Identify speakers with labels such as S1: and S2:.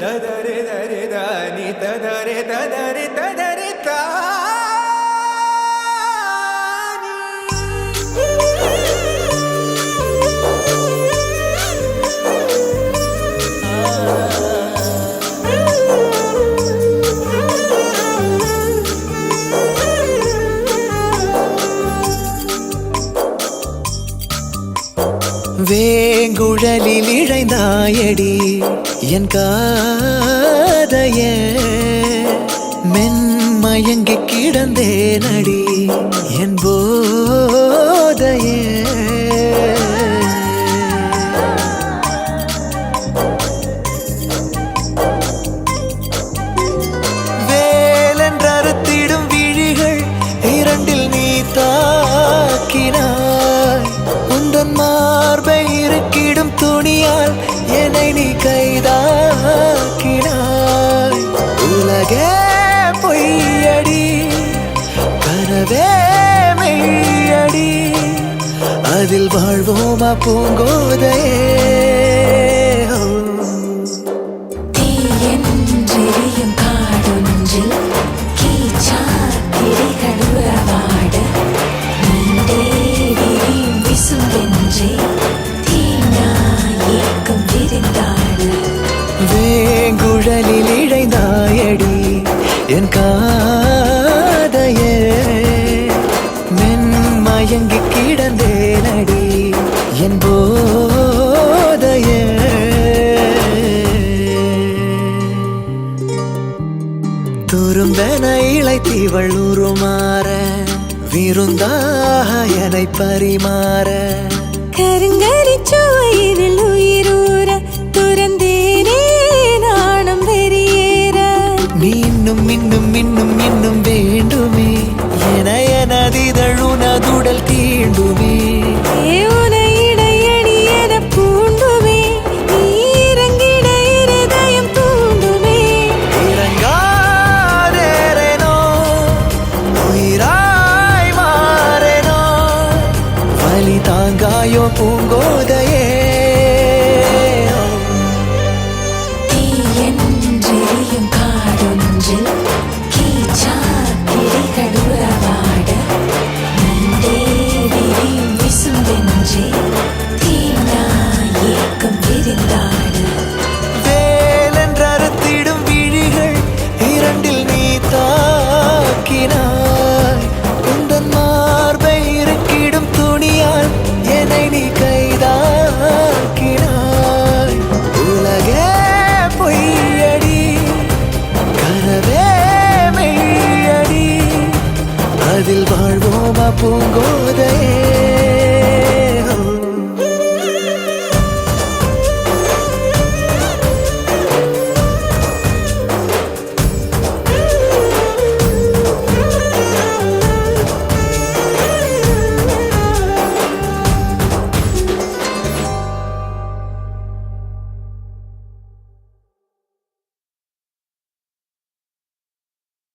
S1: ததரே தரே தானி ததரே ததரே ததரே தா வேங்குழலில் இழைந்தாயடி என் காதைய மென்மயங்கி கிடந்தேனடி என் போதைய வேலென்றறுத்திடும் விழிகள் இரண்டில் நீ தாக்கினாய் உந்தன் மார்பை இருக்கிடும் துணியால் என்னை நீ கைதாக்கினாய் உலகே பொய்யடி கனவே மெய்யடி அதில் வாழ்வோமா பூங்கோதையே வேங்குழலில் இழைந்தாயடி என் காதையே மென்மயங்கி கிடந்தேனடி என் போதையே துரும்பென இளைத்தீவள் உருமாற விருந்தாக என்னை பரிமாற
S2: கருங்கரி சுவையில் உயிரூர துறந்தேனே நாணம் வெறியேற
S1: இன்னும் இன்னும் இன்னும் இன்னும் வேண்டுமே என எனதிதழுனதுடல் தீண்டுமே
S2: உனையிடையடி என பூண்டுமே நீரங்கிட இருதயம் தூண்டுமே
S1: இறங்காதேரேனோ உயிராய் மாறேனோ வலி தாங்காயோ பூங்கோதையே வேலென்றறுத்திடும் விழிகள் இரண்டில் நீ தாக்கினாய் உந்தன் மார்பை இருக்கிடும் துணியால் என்னை நீ கைதாக்கினாய் உலகே பொய்யடி கனவே மெய்யடி அதில் வாழ்வோமா பூங்கோதையே